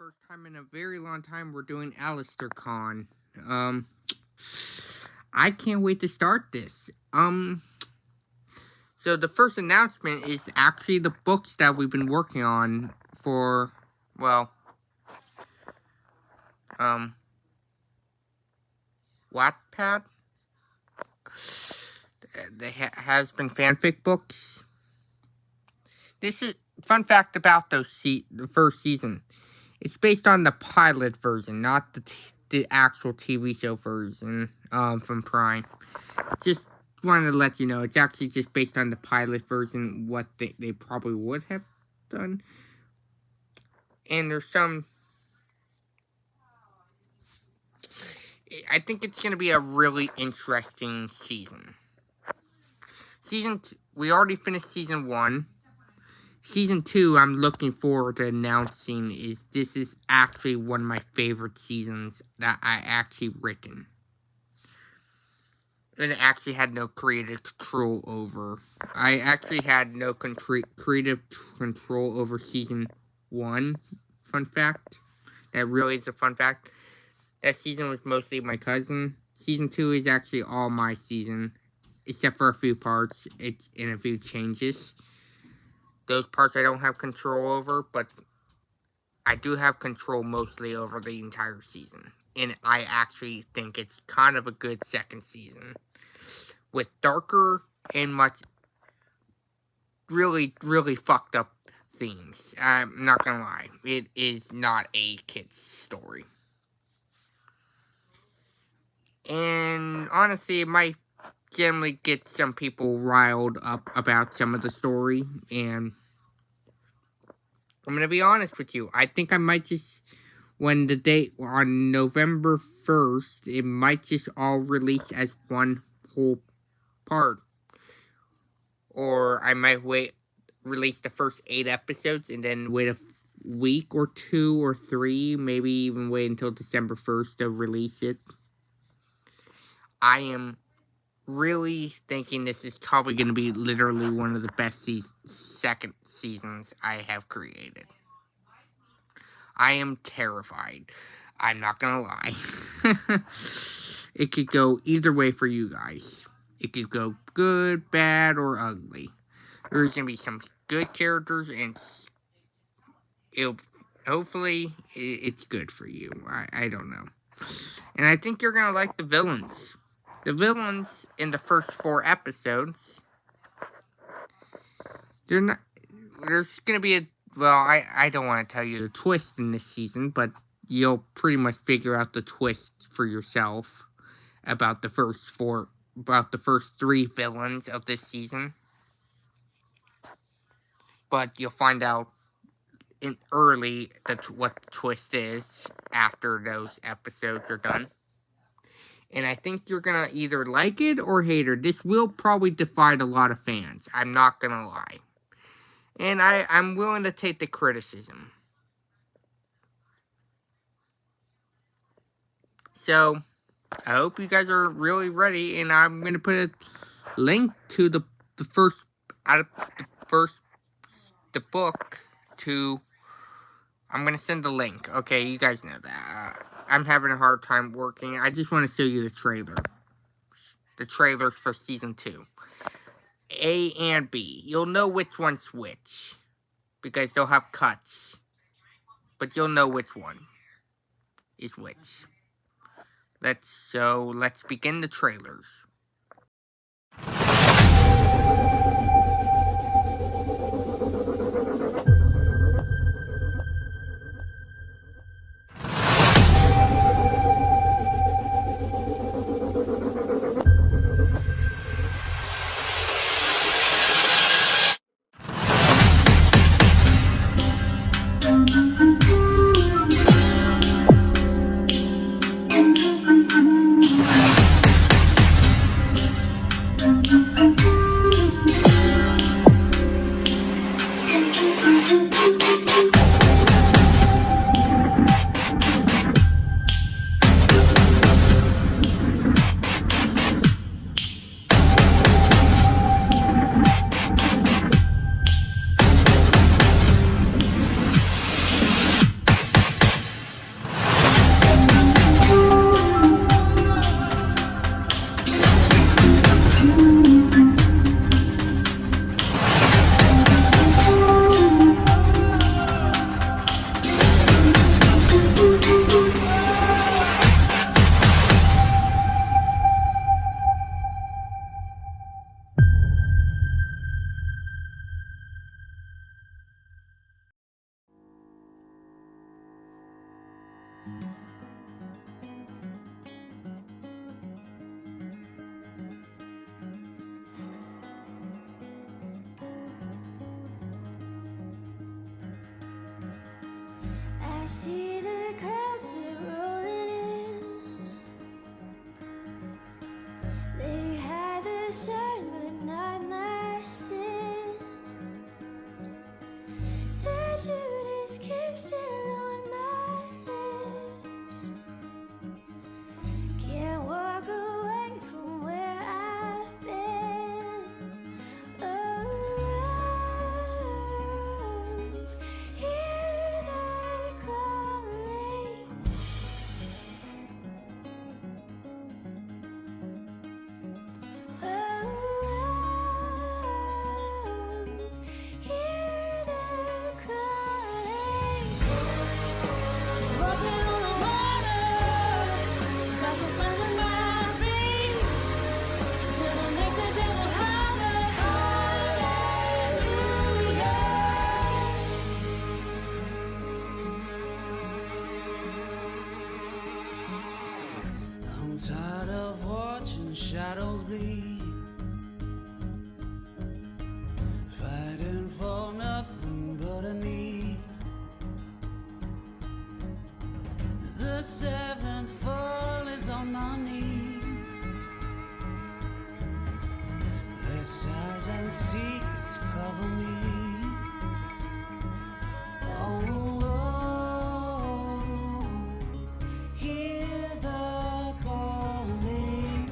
first time in a very long time we're doing Alastor Con. I can't wait to start this. So the first announcement is actually the books that we've been working on for, well, Wattpad. Has been fanfic books. This is fun fact about the first season. It's based on the pilot version, not the actual TV show version from Prime. Just wanted to let you know, it's actually just based on the pilot version, what they probably would have done. And there's some... I think it's going to be a really interesting season. We already finished Season 1. Season 2, I'm looking forward to announcing this is actually one of my favorite seasons that I actually written. And I actually had no creative control over. I actually had no creative control over Season 1. Fun fact. That really is a fun fact. That season was mostly my cousin. Season 2 is actually all my season. Except for a few parts. It's in a few changes. Those parts I don't have control over, but I do have control mostly over the entire season. And I actually think it's kind of a good second season. With darker and much really, really fucked up themes. I'm not gonna lie. It is not a kid's story. And honestly, it might generally get some people riled up about some of the story, and I'm gonna be honest with you, I think I might just, when the date on November 1st, it might just all release as one whole part, or I might release the first 8 episodes, and then wait a week or 2 or 3, maybe even wait until December 1st to release it. I am really thinking this is probably going to be literally one of the best second seasons I have created. I am terrified. I'm not going to lie. It could go either way for you guys. It could go good, bad, or ugly. There's going to be some good characters, and hopefully it's good for you. I don't know. And I think you're going to like the villains. The villains in the first 4 episodes, there's going to be I don't want to tell you the twist in this season, but you'll pretty much figure out the twist for yourself about the first 3 villains of this season. But you'll find out early what the twist is after those episodes are done. And I think you're going to either like it or hate it. This will probably divide a lot of fans. I'm not going to lie. And I'm willing to take the criticism. So, I hope you guys are really ready. And I'm going to put a link to the book to... I'm going to send the link. Okay, you guys know that. I'm having a hard time working. I just want to show you the trailer. The trailers for Season 2. A and B. You'll know which one's which. Because they'll have cuts. But you'll know which one is which. Let's begin the trailers. I see the clouds, they're rolling in. They hide the sun, but not my sin. The Judas kiss still on my lips. Can't walk away from where I've been. Oh, hear the calling. Oh, hear the calling. Walking on the water, dropping sun in my feet. Gonna make the devil holler, hallelujah. I'm tired of watching shadows bleed, fighting for nothing but a need. The seventh fall is on my knees. Let sighs and secrets cover me. Oh, hear the calling.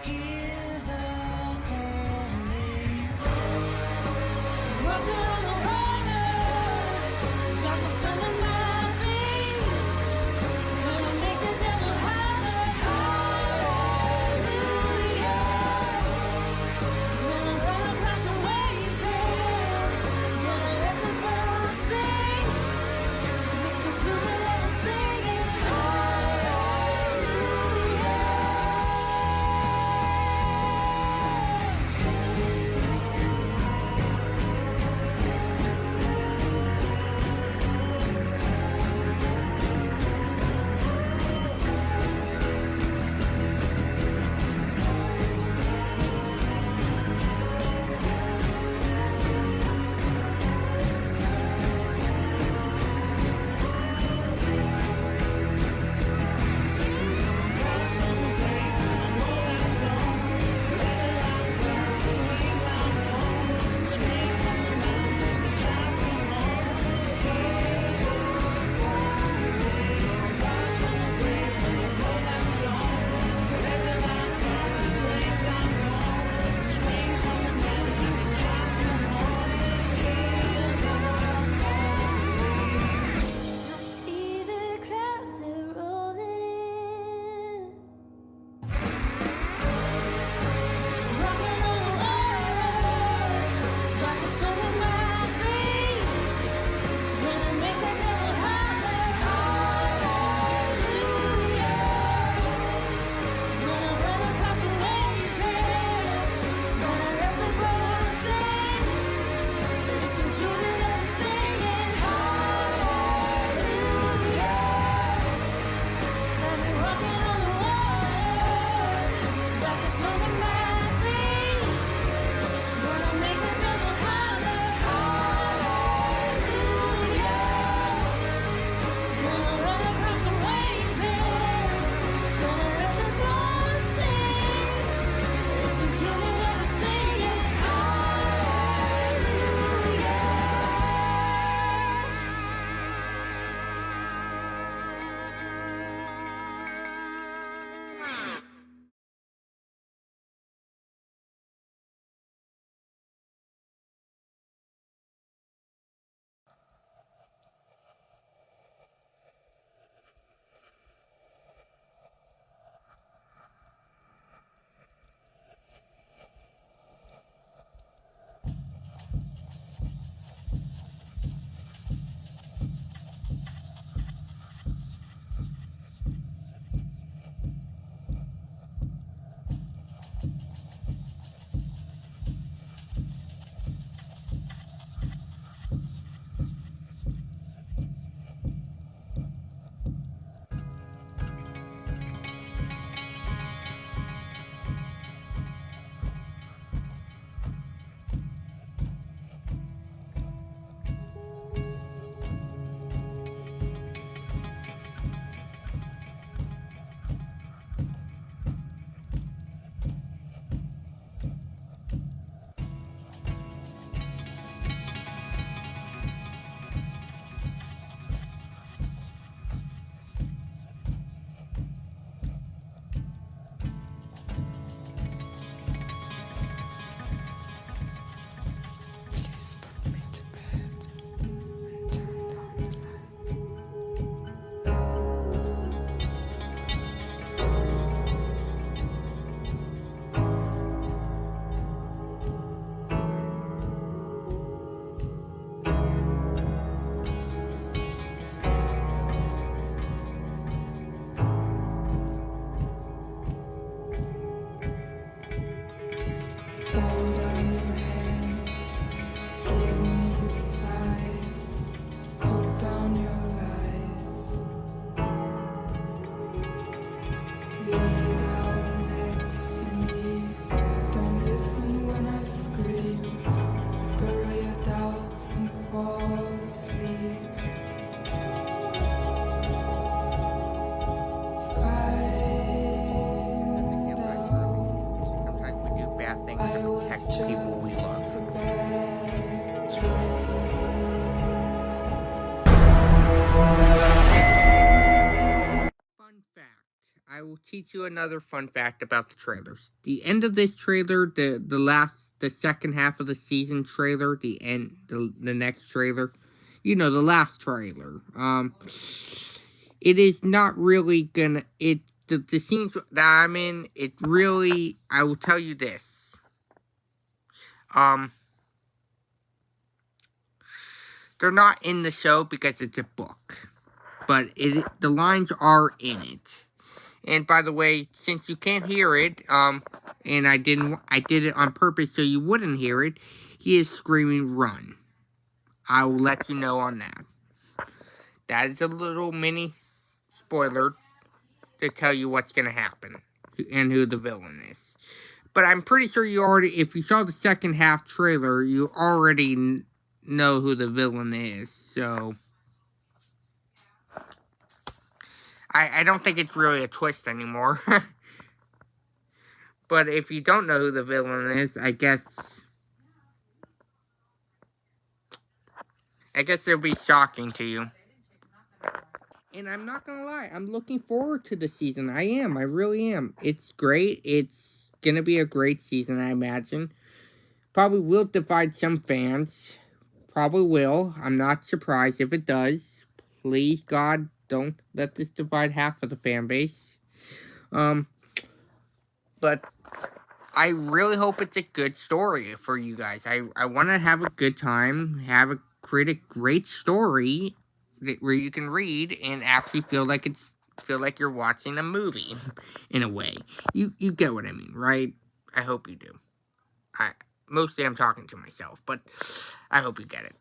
Hear the calling. Walking on the water, drop the sun in my feet. Fold down your hands, give me a sigh, put down your lies. Lay down next to me, don't listen when I scream. Bury your doubts and fall asleep. Find out Sometimes we do bad things I to was protect just people we love. a bad dream. Fun fact. I will teach you another fun fact about the trailers. The end of this trailer, the second half of the season trailer, the next trailer, the last trailer. It is not really gonna. The scenes that I'm in. It really. I will tell you this. They're not in the show because it's a book, but the lines are in it. And by the way, since you can't hear it, and I did it on purpose so you wouldn't hear it, he is screaming "run." I will let you know on that. That is a little mini spoiler to tell you what's gonna happen and who the villain is. But I'm pretty sure if you saw the second half trailer, you already know who the villain is. So I don't think it's really a twist anymore. But if you don't know who the villain is, I guess it'll be shocking to you. And I'm not gonna lie, I'm looking forward to the season. I really am. It's great. It's gonna be a great season, I imagine. Probably will divide some fans. Probably will. I'm not surprised if it does. Please, God, don't let this divide half of the fan base. But I really hope it's a good story for you guys. I want to have a good time, create a great story where you can read and actually feel like you're watching a movie in a way. You get what I mean, right? I hope you do. Mostly I'm talking to myself, but I hope you get it.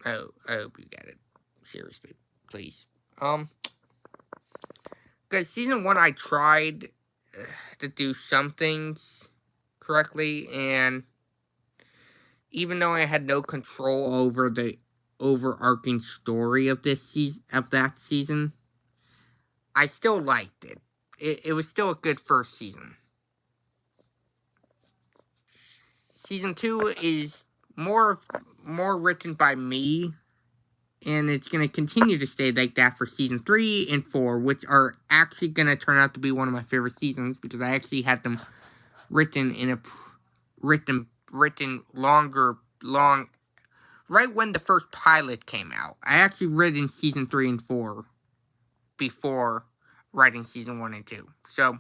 I hope you get it. Seriously, please. Because season 1 I tried to do some things correctly, and even though I had no control over the overarching story of that season, I still liked it. It was still a good first season. Season 2 is more written by me, and it's going to continue to stay like that for season 3 and 4, which are actually going to turn out to be one of my favorite seasons, because I actually had them written right when the first pilot came out. I actually read in season 3 and 4 before writing season 1 and 2. So,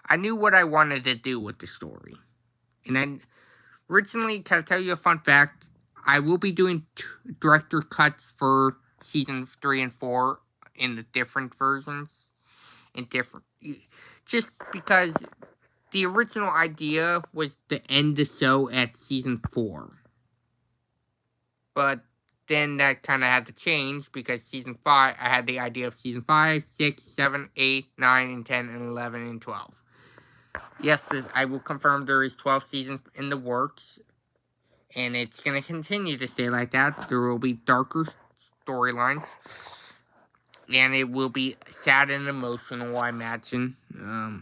I knew what I wanted to do with the story. And then, originally, can I tell you a fun fact? I will be doing director cuts for season 3 and 4 in the different versions. Just because the original idea was to end the show at season 4. But then that kind of had to change because season 5, I had the idea of season 5, 6, 7, 8, 9, and 10, and 11, and 12. Yes, I will confirm there is 12 seasons in the works. And it's going to continue to stay like that. There will be darker storylines. And it will be sad and emotional, I imagine. I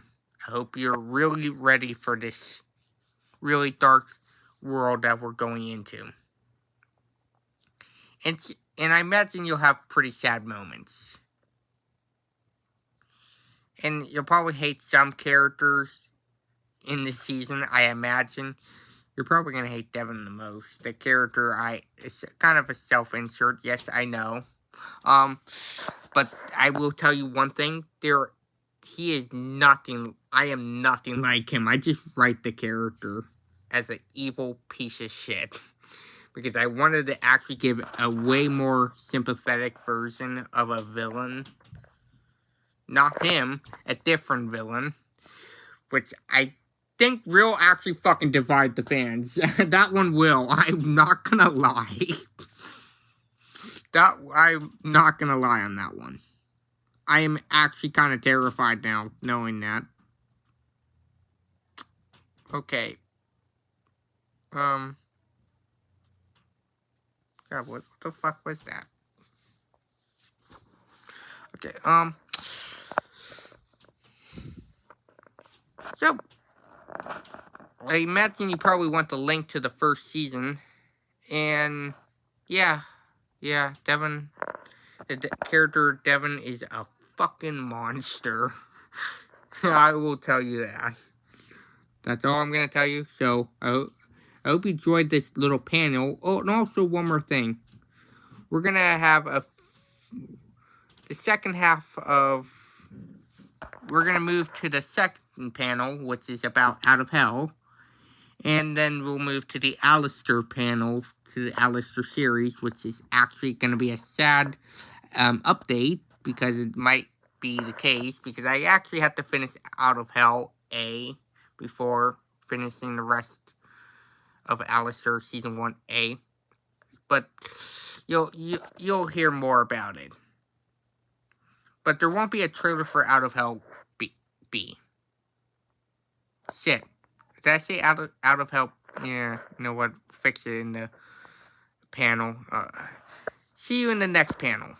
hope you're really ready for this really dark world that we're going into. And I imagine you'll have pretty sad moments. And you'll probably hate some characters in this season, I imagine. You're probably going to hate Devin the most. The character, it's kind of a self-insert. Yes, I know. But I will tell you one thing. He is nothing. I am nothing like him. I just write the character as an evil piece of shit. Because I wanted to actually give a way more sympathetic version of a villain. Not him, a different villain. Which I think will actually fucking divide the fans. That one will. I'm not gonna lie. I'm not gonna lie on that one. I am actually kind of terrified now, knowing that. Okay. God, what the fuck was that? Okay, so, I imagine you probably want the link to the first season, and, yeah, Devin, the character Devin is a fucking monster. I will tell you that. That's all I'm gonna tell you, so, I hope you enjoyed this little panel. Oh, and also one more thing. We're gonna have the second half of... We're gonna move to the second panel, which is about Out of Hell. And then we'll move to the alastor panel, to the alastor series, which is actually gonna be a sad update, because it might be the case, because I actually have to finish Out of Hell A before finishing the rest of Alastor Season 1A. But you'll hear more about it. But there won't be a trailer for Out of Hell B. Shit. Did I say Out of Hell? Yeah, you know what? Fix it in the panel. See you in the next panel.